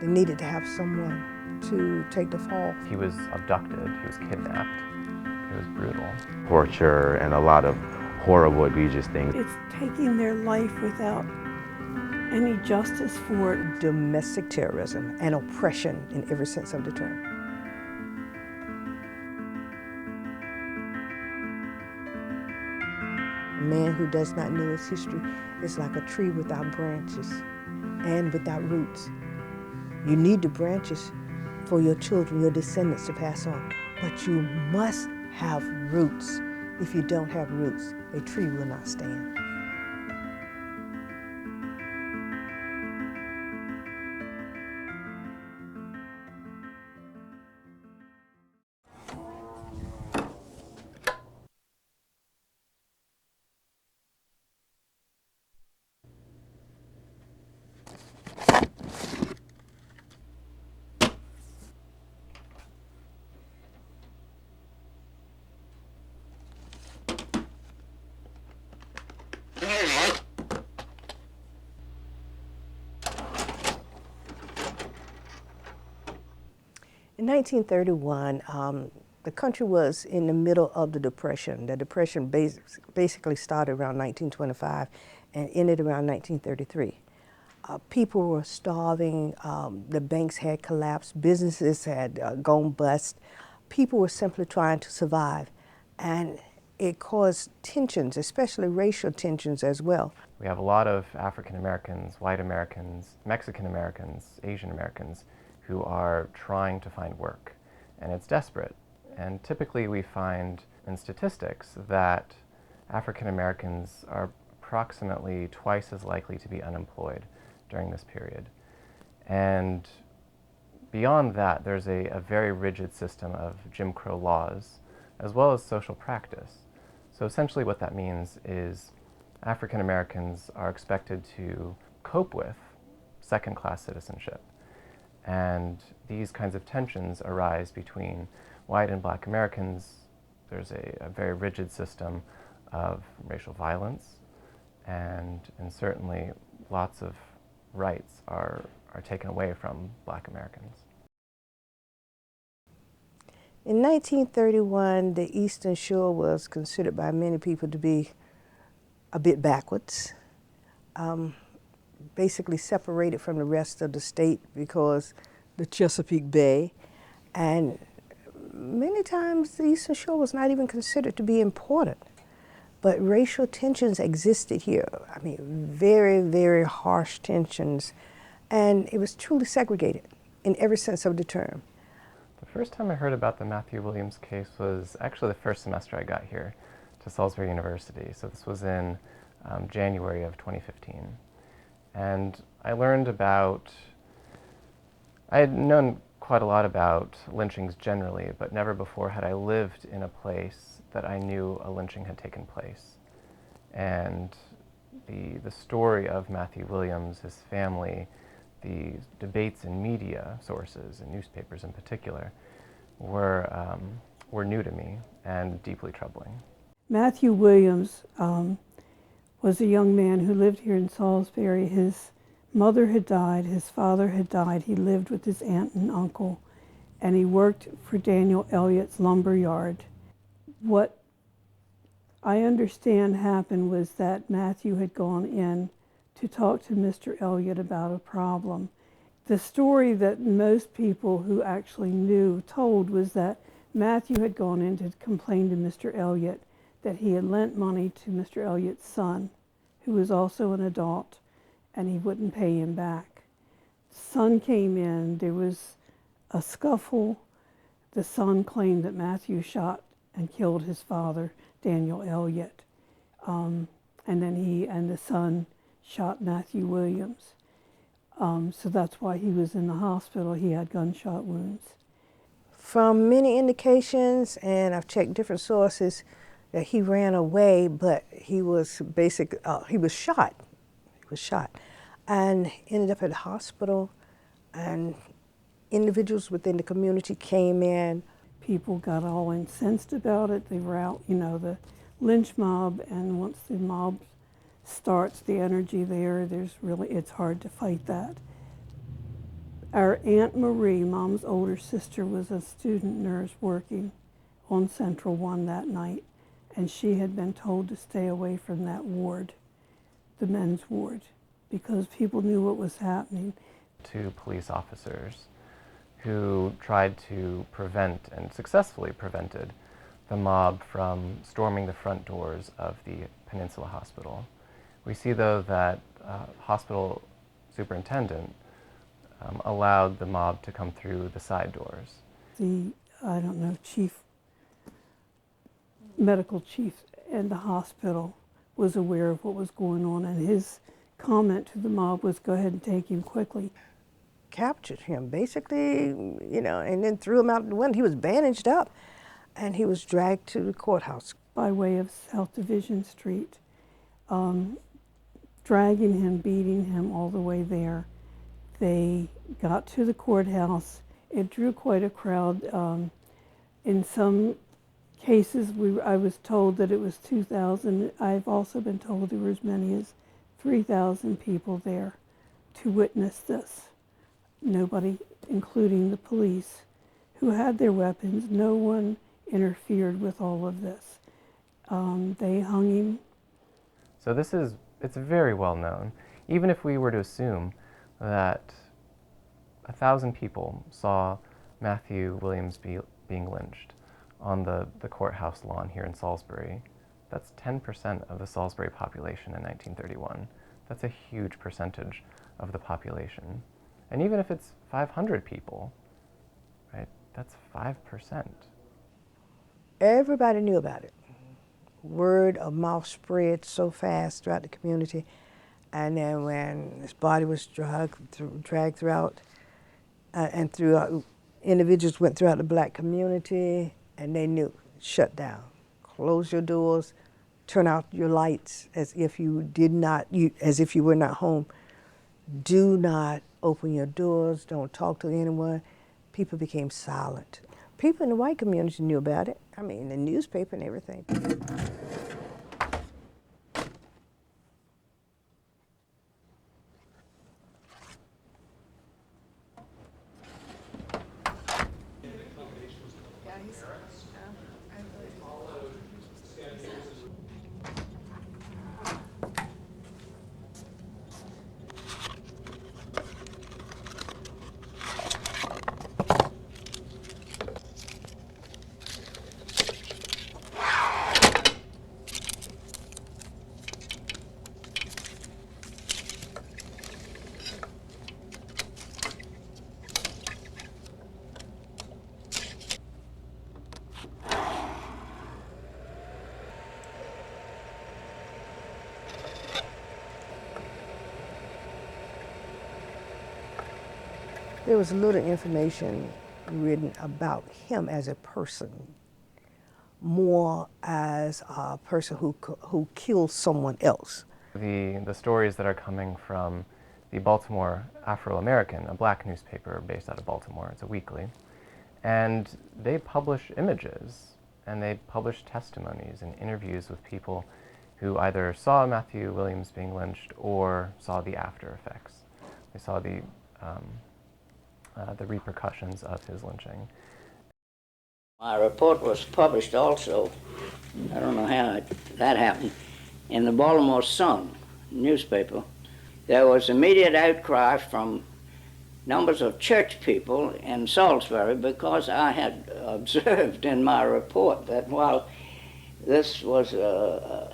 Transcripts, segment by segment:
They needed to have someone to take the fall. He was abducted, he was kidnapped, it was brutal. Torture and a lot of horrible, egregious things. It's taking their life without any justice for it. Domestic terrorism and oppression in every sense of the term. A man who does not know his history is like a tree without branches and without roots. You need the branches for your children, your descendants to pass on, but you must have roots. If you don't have roots, a tree will not stand. In 1931, the country was in the middle of the Depression. The Depression basically started around 1925 and ended around 1933. People were starving, the banks had collapsed, businesses had gone bust. People were simply trying to survive, and it caused tensions, especially racial tensions as well. We have a lot of African Americans, white Americans, Mexican Americans, Asian Americans who are trying to find work, and it's desperate. And typically we find in statistics that African Americans are approximately twice as likely to be unemployed during this period. And beyond that, there's a very rigid system of Jim Crow laws, as well as social practice. So essentially what that means is African Americans are expected to cope with second-class citizenship. And these kinds of tensions arise between white and black Americans. There's a very rigid system of racial violence, and certainly lots of rights are taken away from black Americans. In 1931, the Eastern Shore was considered by many people to be a bit backwards, basically separated from the rest of the state because the Chesapeake Bay, and many times the Eastern Shore was not even considered to be important. But racial tensions existed here. I mean, very, very harsh tensions, and it was truly segregated in every sense of the term. The first time I heard about the Matthew Williams case was actually the first semester I got here to Salisbury University. So this was in January of 2015. And I learned about, I had known quite a lot about lynchings generally, but never before had I lived in a place that I knew a lynching had taken place. And the story of Matthew Williams, his family, the debates in media sources and newspapers in particular were new to me and deeply troubling. Matthew Williams was a young man who lived here in Salisbury. His mother had died, his father had died. He lived with his aunt and uncle, and he worked for Daniel Elliott's lumber yard. What I understand happened was that Matthew had gone in to talk to Mr. Elliott about a problem. The story that most people who actually knew told was that Matthew had gone in to complain to Mr. Elliott that he had lent money to Mr. Elliott's son, who was also an adult, and he wouldn't pay him back. The son came in, there was a scuffle. The son claimed that Matthew shot and killed his father, Daniel Elliott. And then he and the son shot Matthew Williams. So that's why he was in the hospital. He had gunshot wounds. From many indications, and I've checked different sources, that he ran away, but he was he was shot. He was shot and ended up at the hospital, and individuals within the community came in. People got all incensed about it. They were out, the lynch mob, and once the mob starts, the energy there, it's hard to fight that. Our Aunt Marie, Mom's older sister, was a student nurse working on Central 1 that night, and she had been told to stay away from that ward, the men's ward, because people knew what was happening. 2 police officers who tried to prevent and successfully prevented the mob from storming the front doors of the Peninsula Hospital. We see, though, that hospital superintendent allowed the mob to come through the side doors. The, medical chief in the hospital was aware of what was going on, and his comment to the mob was, "Go ahead and take him quickly." Captured him, basically, and then threw him out the window. He was bandaged up, and he was dragged to the courthouse. By way of South Division Street, dragging him, beating him all the way there. They got to the courthouse. It drew quite a crowd. In some cases, I was told that it was 2,000. I've also been told there were as many as 3,000 people there to witness this. Nobody, including the police, who had their weapons. No one interfered with all of this. They hung him. So it's very well known. Even if we were to assume that 1,000 people saw Matthew Williams being lynched on the courthouse lawn here in Salisbury, that's 10% of the Salisbury population in 1931. That's a huge percentage of the population. And even if it's 500 people, right, that's 5%. Everybody knew about it. Word of mouth spread so fast throughout the community. And then when his body was dragged throughout, and throughout, individuals went throughout the black community, and they knew, shut down, close your doors, turn out your lights as if you were not home. Do not open your doors, don't talk to anyone. People became silent. People in the white community knew about it. I mean, the newspaper and everything. There was little information written about him as a person, more as a person who killed someone else. The stories that are coming from the Baltimore Afro-American, a black newspaper based out of Baltimore, it's a weekly, and they publish images and they publish testimonies and interviews with people who either saw Matthew Williams being lynched or saw the after effects. They saw the repercussions of his lynching. My report was published also, I don't know how that happened, in the Baltimore Sun newspaper. There was immediate outcry from numbers of church people in Salisbury because I had observed in my report that while this was a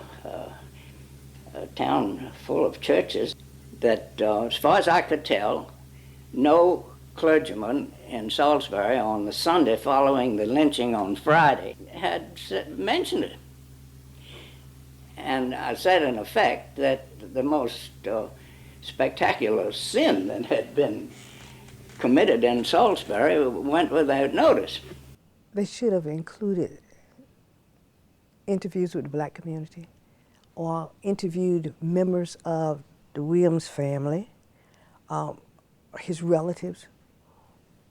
town full of churches, that as far as I could tell, no clergyman in Salisbury on the Sunday following the lynching on Friday had mentioned it. And I said, in effect, that the most spectacular sin that had been committed in Salisbury went without notice. They should have included interviews with the black community or interviewed members of the Williams family, his relatives.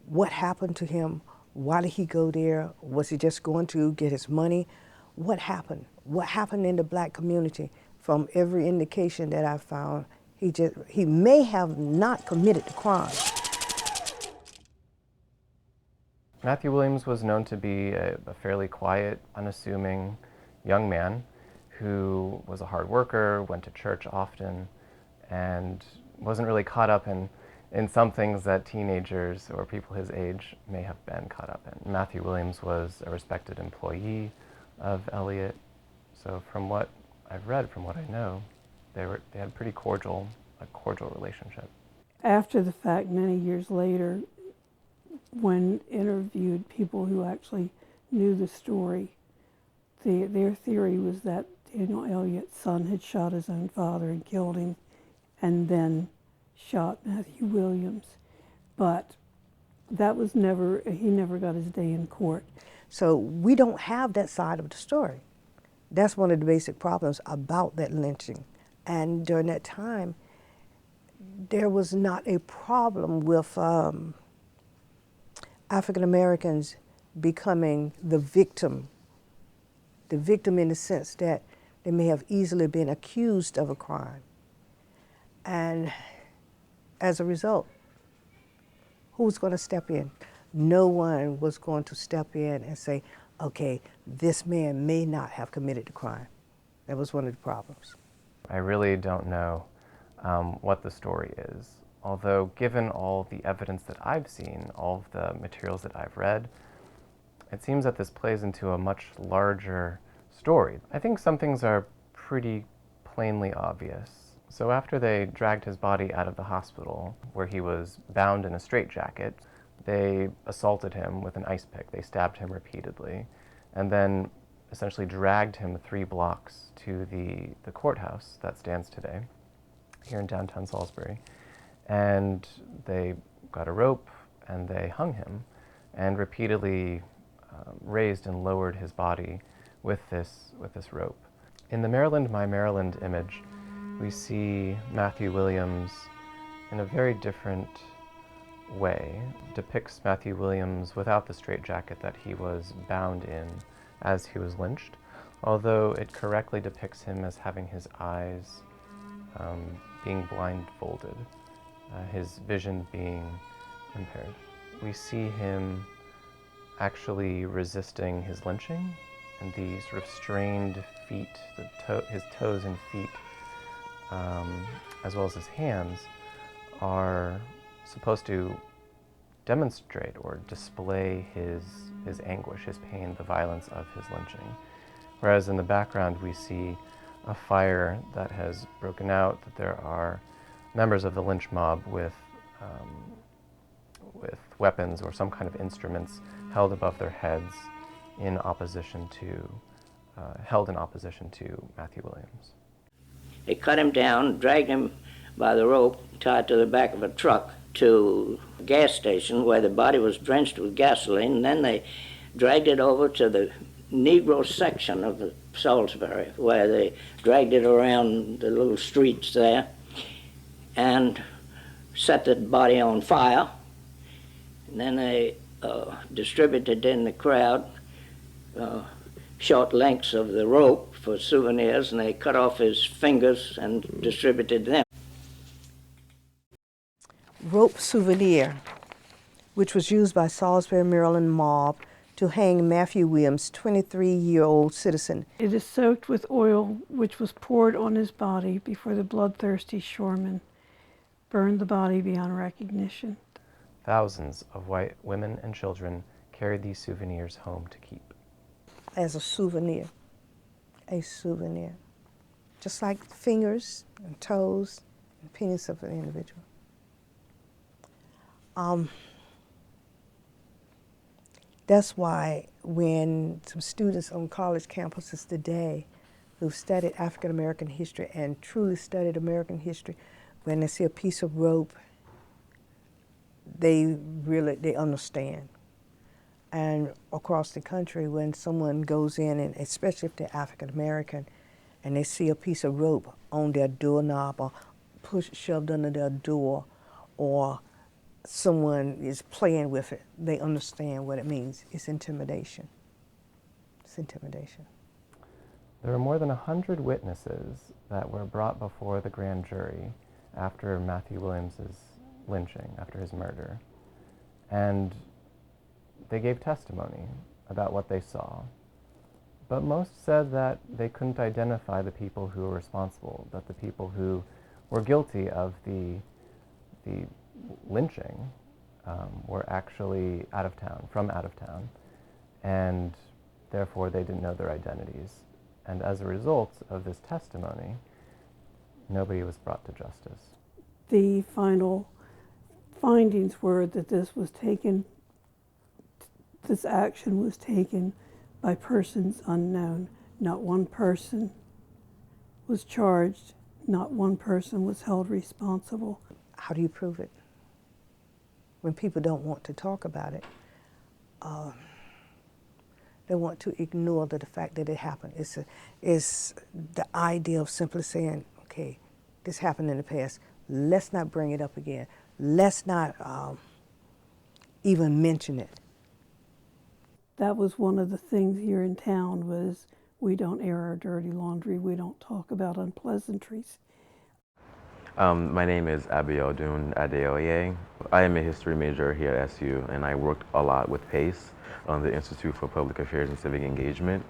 What happened to him? Why did he go there? Was he just going to get his money? What happened? What happened in the black community? From every indication that I found, he may have not committed the crime. Matthew Williams was known to be a fairly quiet, unassuming young man who was a hard worker, went to church often, and wasn't really caught up in some things that teenagers or people his age may have been caught up in. Matthew Williams was a respected employee of Eliot, so from what I've read, from what I know, they had a cordial relationship. After the fact, many years later, when interviewed people who actually knew the story, their theory was that Daniel Eliot's son had shot his own father and killed him, and then shot Matthew Williams. But that was he never got his day in court. So we don't have that side of the story. That's one of the basic problems about that lynching. And during that time, there was not a problem with African Americans becoming the victim in the sense that they may have easily been accused of a crime. And as a result, who was going to step in? No one was going to step in and say, okay, this man may not have committed the crime. That was one of the problems. I really don't know what the story is. Although, given all the evidence that I've seen, all of the materials that I've read, it seems that this plays into a much larger story. I think some things are pretty plainly obvious. So after they dragged his body out of the hospital, where he was bound in a straitjacket, they assaulted him with an ice pick. They stabbed him repeatedly, and then essentially dragged him 3 blocks to the courthouse that stands today here in downtown Salisbury. And they got a rope and they hung him and repeatedly raised and lowered his body with this rope. In the Maryland, My Maryland image, we see Matthew Williams in a very different way. It depicts Matthew Williams without the straitjacket that he was bound in as he was lynched, although it correctly depicts him as having his eyes being blindfolded, his vision being impaired. We see him actually resisting his lynching, and the sort of strained feet, his toes and feet, as well as his hands, are supposed to demonstrate or display his anguish, his pain, the violence of his lynching. Whereas in the background we see a fire that has broken out, that there are members of the lynch mob with weapons or some kind of instruments held above their heads in opposition to Matthew Williams. They cut him down, dragged him by the rope, tied to the back of a truck to a gas station where the body was drenched with gasoline, and then they dragged it over to the Negro section of the Salisbury, where they dragged it around the little streets there and set the body on fire. And then they distributed in the crowd short lengths of the rope for souvenirs, and they cut off his fingers and distributed them. Rope souvenir, which was used by Salisbury, Maryland mob to hang Matthew Williams, 23-year-old citizen. It is soaked with oil, which was poured on his body before the bloodthirsty shoreman burned the body beyond recognition. Thousands of white women and children carried these souvenirs home to keep. As a souvenir, just like fingers and toes and penis of an individual. That's why when some students on college campuses today who studied African American history and truly studied American history, when they see a piece of rope, they understand. And across the country, when someone goes in, and especially if they're African American, and they see a piece of rope on their doorknob or shoved under their door, or someone is playing with it, they understand what it means. It's intimidation. It's intimidation. There were more than 100 witnesses that were brought before the grand jury after Matthew Williams's lynching, after his murder. And they gave testimony about what they saw, but most said that they couldn't identify the people who were responsible, that the people who were guilty of the lynching were actually from out of town, and therefore they didn't know their identities. And as a result of this testimony, nobody was brought to justice. The final findings were that this action was taken by persons unknown. Not one person was charged, not one person was held responsible. How do you prove it? When people don't want to talk about it, they want to ignore the fact that it happened. It's the idea of simply saying, okay, this happened in the past. Let's not bring it up again. Let's not even mention it. That was one of the things here in town was we don't air our dirty laundry. We don't talk about unpleasantries. My name is Abiodun Adeoye. I am a history major here at SU, and I worked a lot with PACE, the Institute for Public Affairs and Civic Engagement,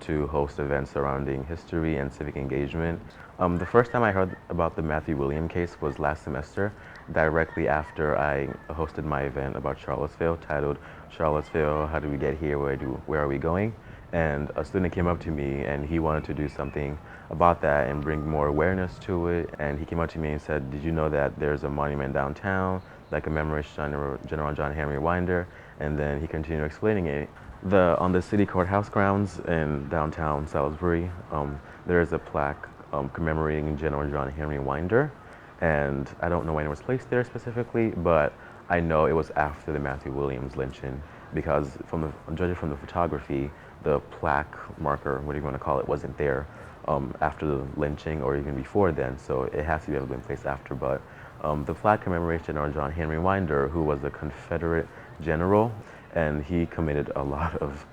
to host events surrounding history and civic engagement. The first time I heard about the Matthew William case was last semester, directly after I hosted my event about Charlottesville, titled Charlottesville, How Did We Get Here, Where Are We Going? And a student came up to me and he wanted to do something about that and bring more awareness to it. And he came up to me and said, did you know that there's a monument downtown that commemorates General John Henry Winder? And then he continued explaining it. On the city courthouse grounds in downtown Salisbury, there is a plaque commemorating General John Henry Winder. And I don't know when it was placed there specifically, but I know it was after the Matthew Williams lynching, because judging from the photography, the plaque marker, what do you want to call it, wasn't there after the lynching or even before then, so it has to have been placed after. But the plaque commemorates General John Henry Winder, who was a Confederate general, and he committed a lot of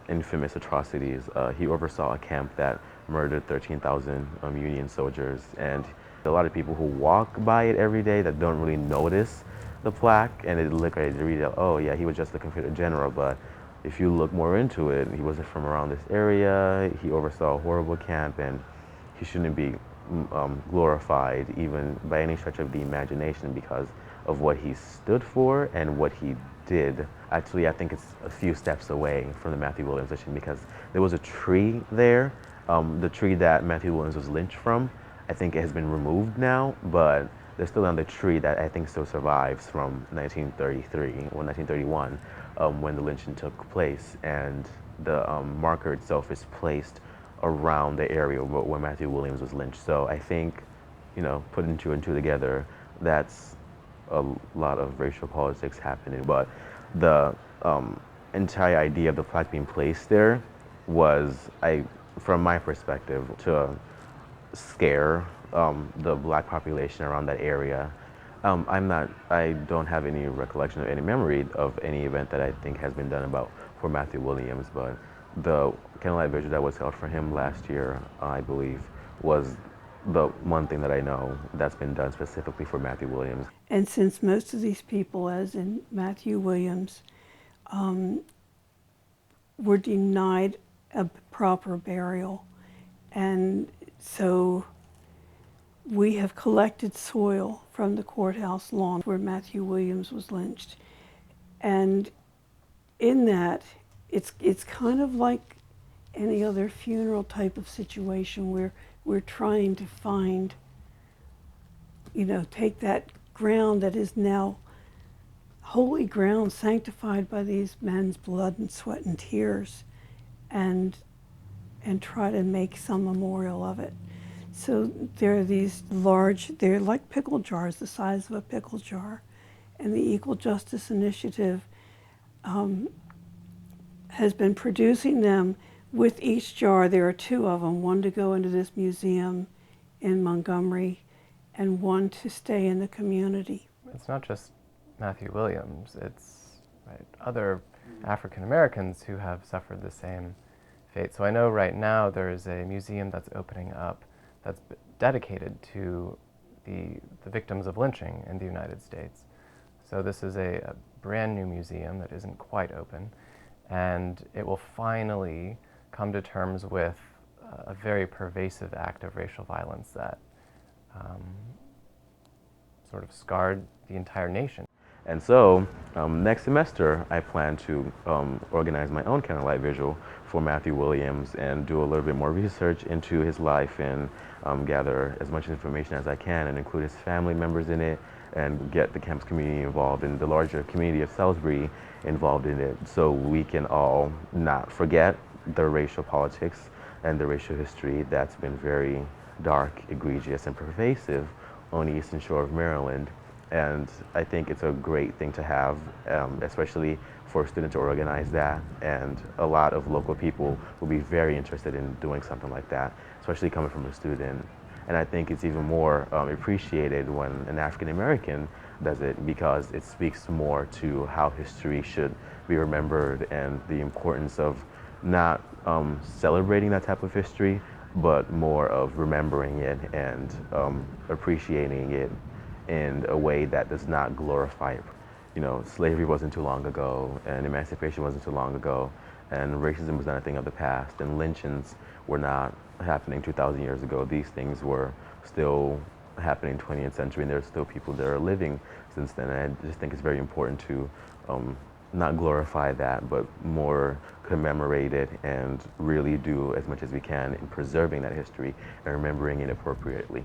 infamous atrocities. He oversaw a camp that murdered 13,000 Union soldiers, and a lot of people who walk by it every day that don't really notice the plaque, and they look at it, they read it, oh yeah, he was just a Confederate general, but if you look more into it, he wasn't from around this area, he oversaw a horrible camp, and he shouldn't be glorified even by any stretch of the imagination because of what he stood for and what he did. Actually, I think it's a few steps away from the Matthew Williams lynching because there was a tree there, the tree that Matthew Williams was lynched from. I think it has been removed now, but there's still another tree that I think still survives from 1933 or 1931 when the lynching took place, and the marker itself is placed around the area where Matthew Williams was lynched. So I think, putting two and two together, that's a lot of racial politics happening. But the entire idea of the plaque being placed there was, from my perspective, to scare the black population around that area. I don't have any recollection of any memory of any event that I think has been done for Matthew Williams, but the candlelight vigil that was held for him last year, I believe, was the one thing that I know that's been done specifically for Matthew Williams. And since most of these people, as in Matthew Williams, were denied a proper burial, and so we have collected soil from the courthouse lawn where Matthew Williams was lynched. And in that, it's kind of like any other funeral type of situation where we're trying to find, take that ground that is now holy ground sanctified by these men's blood and sweat and tears and try to make some memorial of it. So there are these they're like pickle jars, the size of a pickle jar. And the Equal Justice Initiative has been producing them with each jar. There are two of them, one to go into this museum in Montgomery and one to stay in the community. It's not just Matthew Williams, it's other African Americans who have suffered the same fate. So I know right now there is a museum that's opening up that's dedicated to the victims of lynching in the United States. So this is a brand new museum that isn't quite open, and it will finally come to terms with a very pervasive act of racial violence that sort of scarred the entire nation. And so next semester, I plan to organize my own candlelight vigil for Matthew Williams and do a little bit more research into his life and gather as much information as I can and include his family members in it and get the campus community involved and the larger community of Salisbury involved in it so we can all not forget the racial politics and the racial history that's been very dark, egregious, and pervasive on the eastern shore of Maryland. And I think it's a great thing to have, especially for a student to organize that. And a lot of local people will be very interested in doing something like that, especially coming from a student. And I think it's even more appreciated when an African American does it because it speaks more to how history should be remembered and the importance of not celebrating that type of history, but more of remembering it and appreciating it in a way that does not glorify it. You know, slavery wasn't too long ago, and emancipation wasn't too long ago, and racism was not a thing of the past, and lynchings were not happening 2,000 years ago. These things were still happening 20th century, and there's still people that are living since then. And I just think it's very important to not glorify that, but more commemorate it and really do as much as we can in preserving that history and remembering it appropriately.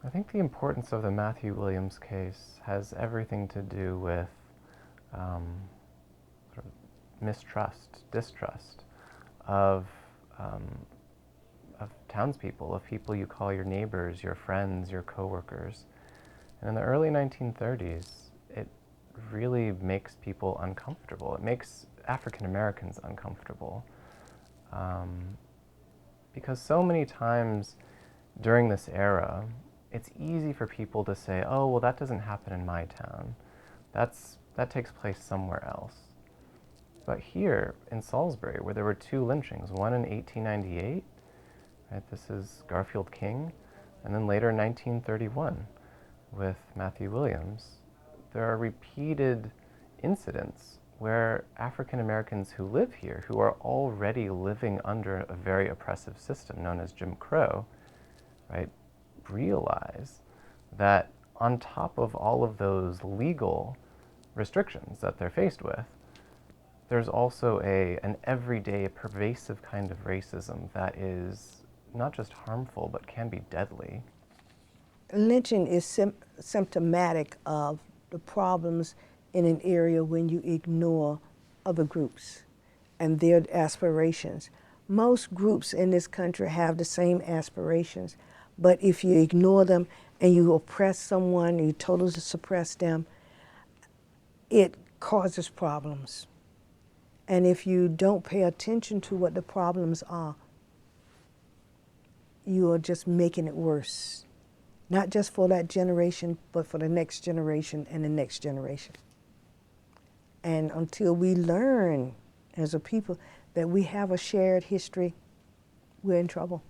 I think the importance of the Matthew Williams case has everything to do with sort of mistrust, distrust of townspeople, of people you call your neighbors, your friends, your coworkers. And in the early 1930s, it really makes people uncomfortable. It makes African Americans uncomfortable. Because so many times during this era, it's easy for people to say, oh, well, that doesn't happen in my town. That takes place somewhere else. But here in Salisbury, where there were two lynchings, one in 1898, right, this is Garfield King, and then later in 1931 with Matthew Williams, there are repeated incidents where African Americans who live here, who are already living under a very oppressive system known as Jim Crow, right, realize that on top of all of those legal restrictions that they're faced with, there's also an everyday, pervasive kind of racism that is not just harmful, but can be deadly. Lynching is symptomatic of the problems in an area when you ignore other groups and their aspirations. Most groups in this country have the same aspirations, but if you ignore them and you oppress someone, you totally suppress them, it causes problems. And if you don't pay attention to what the problems are, you are just making it worse. Not just for that generation, but for the next generation and the next generation. And until we learn as a people that we have a shared history, we're in trouble.